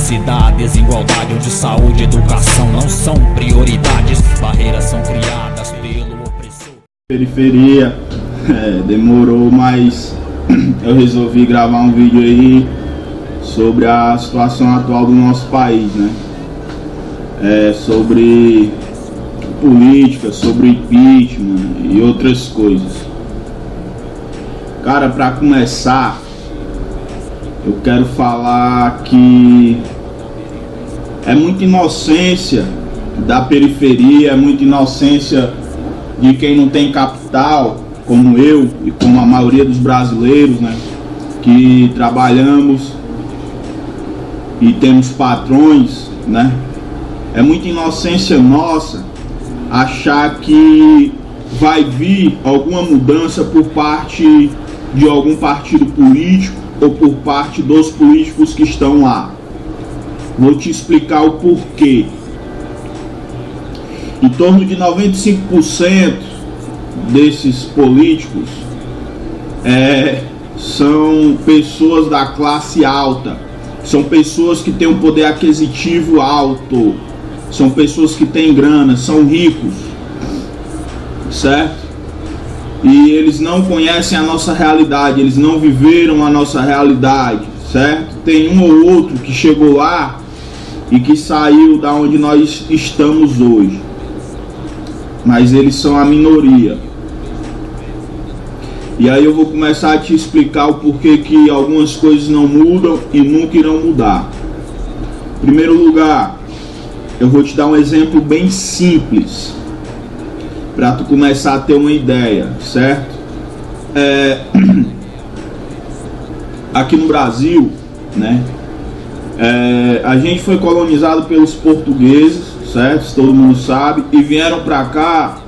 necessidade, desigualdade, onde saúde e educação não são prioridades. Barreiras são criadas pelo opressor. Periferia, demorou, mas eu resolvi gravar um vídeo aí sobre a situação atual do nosso país, né? Sobre política, sobre impeachment e outras coisas. Cara, para começar, eu quero falar que é muita inocência da periferia, é muita inocência de quem não tem capital, como eu e como a maioria dos brasileiros, né, que trabalhamos e temos patrões, né? É muita inocência nossa achar que vai vir alguma mudança por parte de algum partido político ou por parte dos políticos que estão lá. Vou te explicar o porquê. Em torno de 95% desses políticos são pessoas da classe alta, são pessoas que têm um poder aquisitivo alto, são pessoas que têm grana, são ricos, certo? E eles não conhecem a nossa realidade, eles não viveram a nossa realidade, certo? Tem um ou outro que chegou lá e que saiu da onde nós estamos hoje, mas eles são a minoria. E aí eu vou começar a te explicar o porquê que algumas coisas não mudam e nunca irão mudar. Em primeiro lugar, eu vou te dar um exemplo bem simples para tu começar a ter uma ideia, certo? Aqui no Brasil, né? A gente foi colonizado pelos portugueses, certo? Todo mundo sabe. E vieram para cá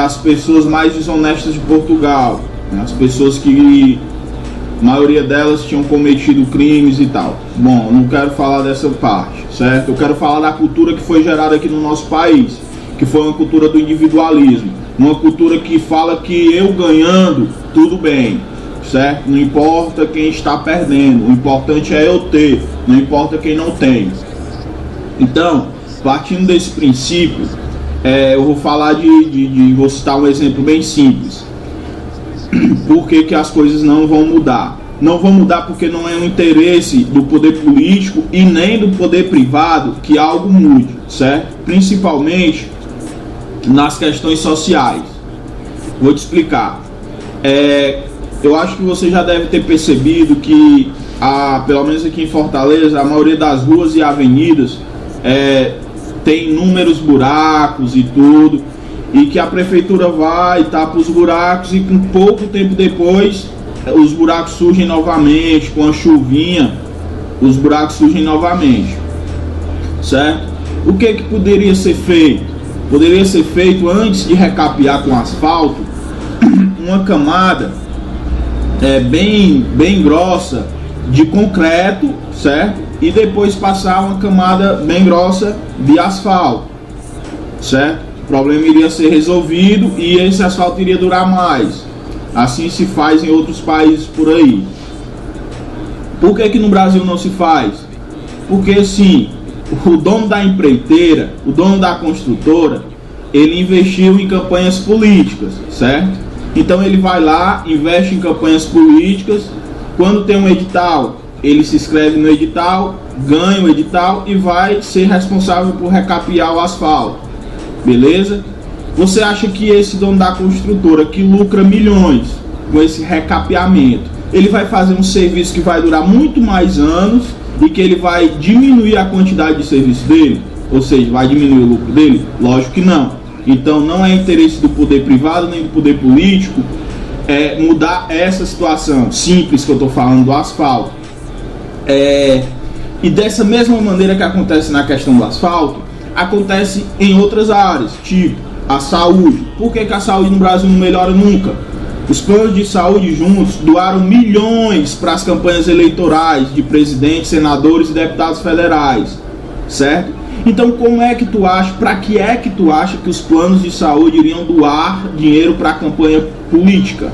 as pessoas mais desonestas de Portugal, né? As pessoas que a maioria delas tinham cometido crimes e tal. Bom, eu não quero falar dessa parte, certo? Eu quero falar da cultura que foi gerada aqui no nosso país, que foi uma cultura do individualismo, uma cultura que fala que eu ganhando, tudo bem, certo? Não importa quem está perdendo, o importante é eu ter, não importa quem não tem. Então, partindo desse princípio, eu vou falar vou citar um exemplo bem simples. Por que as coisas não vão mudar? Não vão mudar porque não é um interesse do poder político e nem do poder privado que algo mude, certo? Principalmente nas questões sociais. Vou te explicar. Eu acho que você já deve ter percebido que, pelo menos aqui em Fortaleza, a maioria das ruas e avenidas tem inúmeros buracos e tudo, e que a prefeitura vai, tapa os buracos e com pouco tempo depois os buracos surgem novamente, com a chuvinha os buracos surgem novamente, certo? O que poderia ser feito? Poderia ser feito, antes de recapear com asfalto, uma camada bem grossa de concreto, certo? E depois passar uma camada bem grossa de asfalto, certo? O problema iria ser resolvido e esse asfalto iria durar mais. Assim se faz em outros países por aí. Por que no Brasil não se faz? Porque sim, o dono da empreiteira, o dono da construtora, ele investiu em campanhas políticas, certo? Então ele vai lá, investe em campanhas políticas. Quando tem um edital, ele se inscreve no edital, ganha o edital e vai ser responsável por recapear o asfalto. Beleza? Você acha que esse dono da construtora, que lucra milhões com esse recapeamento, ele vai fazer um serviço que vai durar muito mais anos e que ele vai diminuir a quantidade de serviço dele? Ou seja, vai diminuir o lucro dele? Lógico que não. Então não é interesse do poder privado nem do poder político mudar essa situação simples que eu estou falando do asfalto. E dessa mesma maneira que acontece na questão do asfalto, acontece em outras áreas, tipo a saúde. Por que a saúde no Brasil não melhora nunca? Os planos de saúde juntos doaram milhões para as campanhas eleitorais de presidentes, senadores e deputados federais, certo? Então como é que tu acha, para que é que tu acha que os planos de saúde iriam doar dinheiro para a campanha política?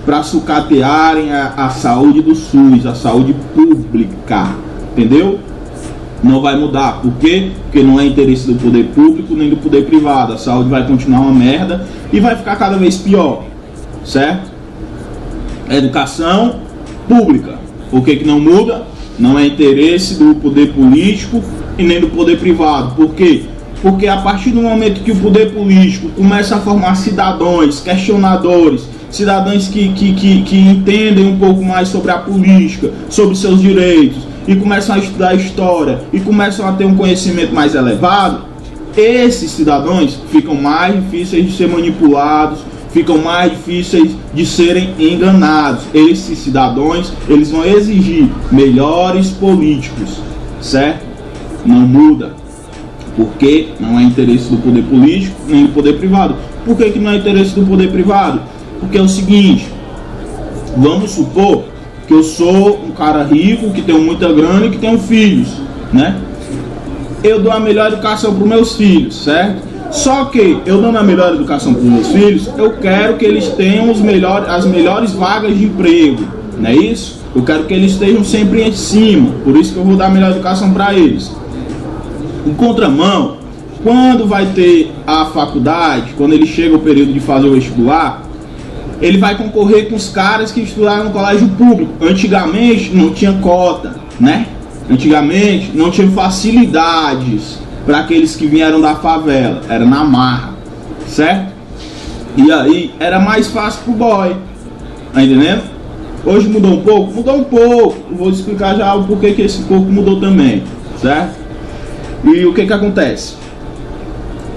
Para sucatearem a saúde do SUS, a saúde pública, entendeu? Não vai mudar. Por quê? Porque não é interesse do poder público nem do poder privado. A saúde vai continuar uma merda e vai ficar cada vez pior, certo? Educação pública. Por que não muda? Não é interesse do poder político e nem do poder privado. Por quê? Porque a partir do momento que o poder político começa a formar cidadãos, questionadores, cidadãos que entendem um pouco mais sobre a política, sobre seus direitos, e começam a estudar história, e começam a ter um conhecimento mais elevado, esses cidadãos ficam mais difíceis de ser manipulados, ficam mais difíceis de serem enganados. Esses cidadãos, eles vão exigir melhores políticos, certo? Não muda. Porque não é interesse do poder político nem do poder privado. Por que não é interesse do poder privado? Porque é o seguinte, vamos supor que eu sou um cara rico, que tenho muita grana e que tenho filhos, né? Eu dou a melhor educação para os meus filhos, certo? Só que eu dando a melhor educação para os meus filhos, eu quero que eles tenham as melhores vagas de emprego, não é isso? Eu quero que eles estejam sempre em cima, por isso que eu vou dar a melhor educação para eles. Em contramão, quando vai ter a faculdade, quando ele chega o período de fazer o vestibular, ele vai concorrer com os caras que estudaram no colégio público. Antigamente não tinha cota, né? Antigamente não tinha facilidades para aqueles que vieram da favela, era na marra, certo? E aí era mais fácil pro boy, tá entendendo? Hoje mudou um pouco? Mudou um pouco. Vou explicar já o porquê que esse pouco mudou também, certo? E o que acontece?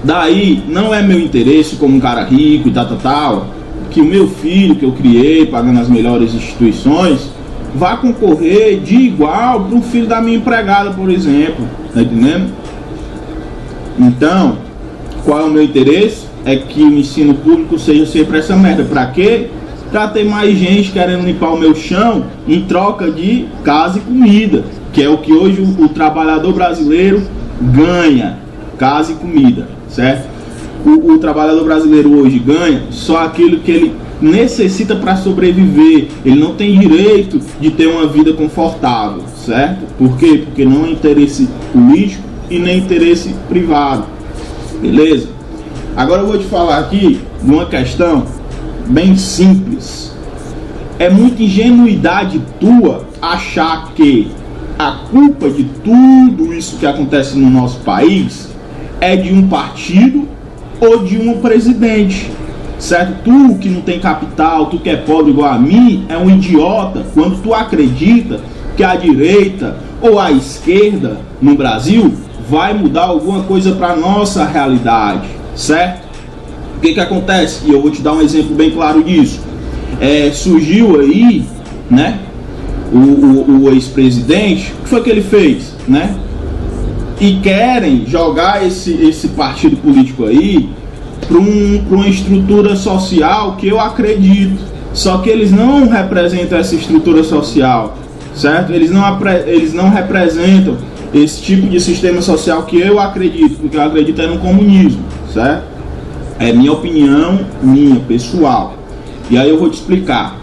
Daí não é meu interesse como um cara rico e tal, que o meu filho que eu criei, pagando as melhores instituições, vá concorrer de igual para um filho da minha empregada, por exemplo, tá entendendo? Então, qual é o meu interesse? É que o ensino público seja sempre essa merda. Pra quê? Pra ter mais gente querendo limpar o meu chão em troca de casa e comida, que é o que hoje o trabalhador brasileiro ganha, casa e comida, certo? O trabalhador brasileiro hoje ganha só aquilo que ele necessita para sobreviver. Ele não tem direito de ter uma vida confortável, certo? Por quê? Porque não é interesse político e nem interesse privado, beleza? Agora eu vou te falar aqui de uma questão bem simples. É muita ingenuidade tua achar que a culpa de tudo isso que acontece no nosso país é de um partido ou de um presidente, certo? Tu que não tem capital, tu que é pobre igual a mim, é um idiota quando tu acredita que a direita ou a esquerda no Brasil vai mudar alguma coisa para nossa realidade, certo? O que acontece? E eu vou te dar um exemplo bem claro disso. Surgiu aí, né, o ex-presidente, o que foi que ele fez, né? E querem jogar esse partido político aí para uma estrutura social que eu acredito. Só que eles não representam essa estrutura social, certo? Eles não representam esse tipo de sistema social que eu acredito, porque eu acredito no comunismo, certo? É minha opinião, minha, pessoal. E aí eu vou te explicar.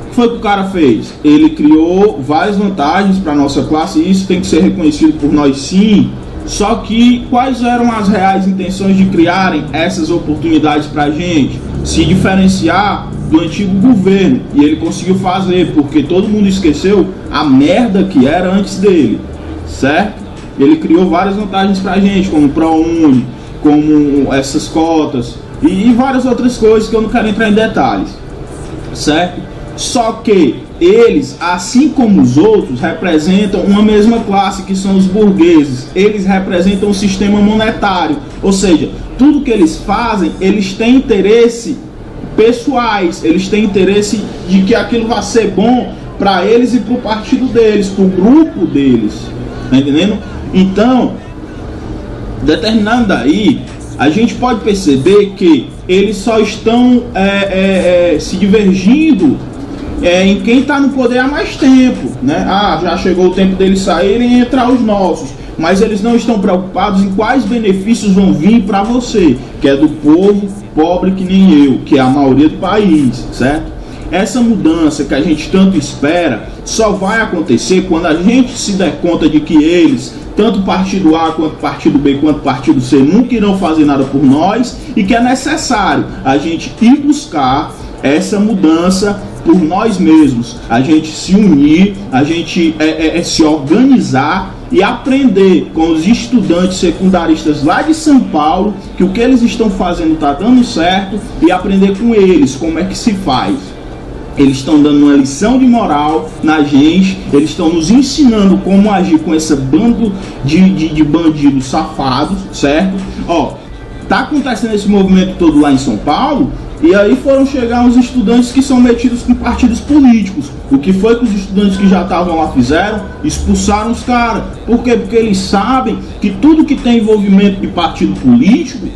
O que foi que o cara fez? Ele criou várias vantagens para a nossa classe, e isso tem que ser reconhecido por nós sim. Só que quais eram as reais intenções de criarem essas oportunidades para a gente? Se diferenciar do antigo governo. E ele conseguiu fazer, porque todo mundo esqueceu a merda que era antes dele, certo? Ele criou várias vantagens para a gente, como o ProUni, como essas cotas e várias outras coisas que eu não quero entrar em detalhes, certo? Só que eles, assim como os outros, representam uma mesma classe, que são os burgueses. Eles representam o sistema monetário, ou seja, tudo que eles fazem, eles têm interesse pessoais, eles têm interesse de que aquilo vai ser bom para eles e para o partido deles, para o grupo deles, tá entendendo? Então, determinando daí, a gente pode perceber que eles só estão se divergindo em quem está no poder há mais tempo, né? Já chegou o tempo deles saírem e entrar os nossos, mas eles não estão preocupados em quais benefícios vão vir para você, que é do povo pobre que nem eu, que é a maioria do país, certo? essa mudança que a gente tanto espera só vai acontecer quando a gente se der conta de que eles, tanto partido A, quanto partido B, quanto partido C, nunca irão fazer nada por nós, e que é necessário a gente ir buscar essa mudança por nós mesmos, a gente se unir, a gente se organizar e aprender com os estudantes secundaristas lá de São Paulo que o que eles estão fazendo está dando certo, e aprender com eles como é que se faz. Eles estão dando uma lição de moral na gente, eles estão nos ensinando como agir com esse bando de bandidos safados, certo? Ó, tá acontecendo esse movimento todo lá em São Paulo, e aí foram chegar uns estudantes que são metidos com partidos políticos. O que foi que os estudantes que já estavam lá fizeram? Expulsaram os caras. Por quê? Porque eles sabem que tudo que tem envolvimento de partido político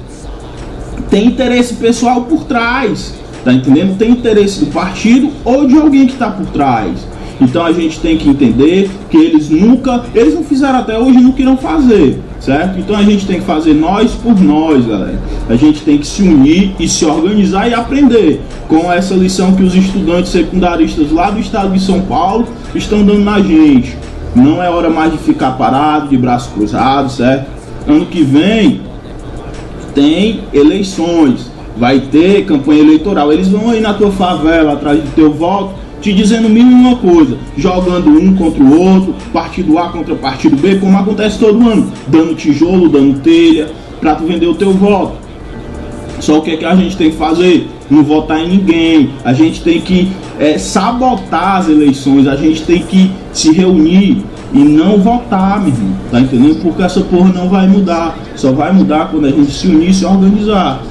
tem interesse pessoal por trás. Tá entendendo? Tem interesse do partido ou de alguém que está por trás. Então a gente tem que entender que eles não fizeram até hoje e nunca irão fazer, certo? Então a gente tem que fazer nós por nós, galera. A gente tem que se unir e se organizar e aprender com essa lição que os estudantes secundaristas lá do estado de São Paulo estão dando na gente. Não é hora mais de ficar parado, de braços cruzados, certo? Ano que vem tem eleições, vai ter campanha eleitoral. Eles vão aí na tua favela, atrás do teu voto, te dizendo mínimo uma coisa, jogando um contra o outro, partido A contra partido B, como acontece todo ano, dando tijolo, dando telha, pra tu vender o teu voto. Só o que é que a gente tem que fazer? Não votar em ninguém. A gente tem que sabotar as eleições, a gente tem que se reunir e não votar, meu irmão, tá entendendo? Porque essa porra não vai mudar, só vai mudar quando a gente se unir e se organizar.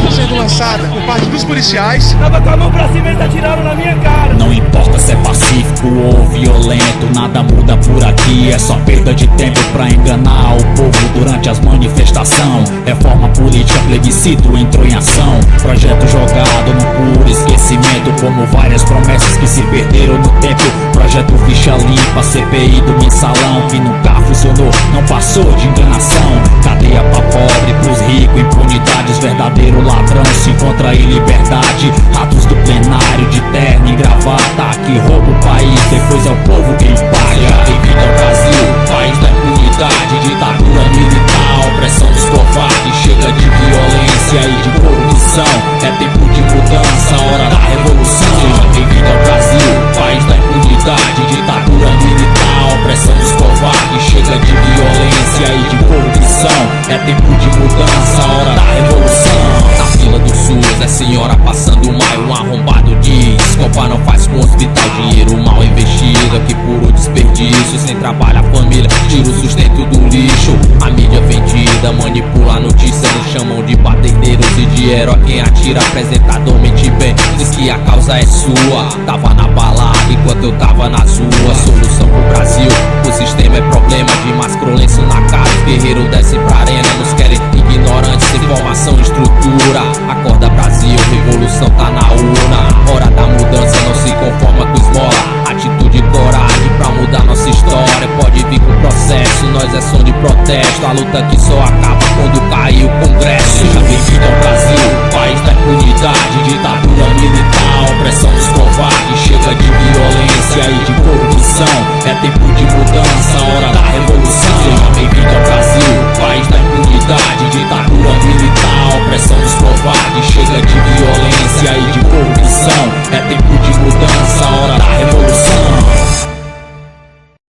Sendo lançada por parte dos policiais. Tava com a mão pra cima e eles atiraram na minha cara. Não importa se é pacífico ou violento, nada muda por aqui, é só perda de tempo pra enganar o povo durante as manifestações. Reforma política, plebiscito entrou em ação, projeto jogado no puro esquecimento, como várias promessas que se perderam no tempo. Projeto ficha limpa, CPI do mensalão, que nunca funcionou, não passou de enganação. Cadeia pra pobre, pros ricos, impunidades, verdadeiro ladrão se encontra em liberdade. Ratos do plenário de terno e gravata, que rouba o país, depois é o povo quem paga. Bem-vindo ao Brasil, país da impunidade, ditadura militar, opressão dos covardes. Chega de violência e de corrupção, é tempo de mudança, hora da revolução. Seja bem-vindo ao Brasil, país da impunidade, ditadura militar, opressão dos covardes. Chega de violência e de corrupção, é tempo de mudança, hora da revolução. Na fila do SUS é senhora passando mal, um arrombado diz: Copa não faz com o hospital, dinheiro mal investido, aqui puro desperdício. Sem trabalho a família tira o sustento do lixo. A mídia vendida manipula a notícia, nos chamam de batedeiros e de herói. Quem atira apresentador mente bem, diz que a causa é sua. Tava na balada enquanto eu tava nas ruas. Solução pro Brasil, o sistema é problema de mascrolenço na cara. Guerreiro desce pra arena, nos querem ignorantes, sem formação e estrutura. Acorda Brasil, revolução tá na urna. Hora da mudança, não se conforma com esmola. Atitude e coragem pra mudar nossa história. Pode vir com processo, nós é som de protesto. A luta que só acaba quando cair o Congresso. Seja bem-vindo ao Brasil, país da impunidade, ditadura militar, opressão dos covardes. Chega de violência e de corrupção, é tempo de mudança, hora da revolução. Seja bem-vindo ao Brasil, país da impunidade, ditadura militar, opressão dos covardes. Chega de violência e de corrupção, é tempo de mudança, hora da revolução.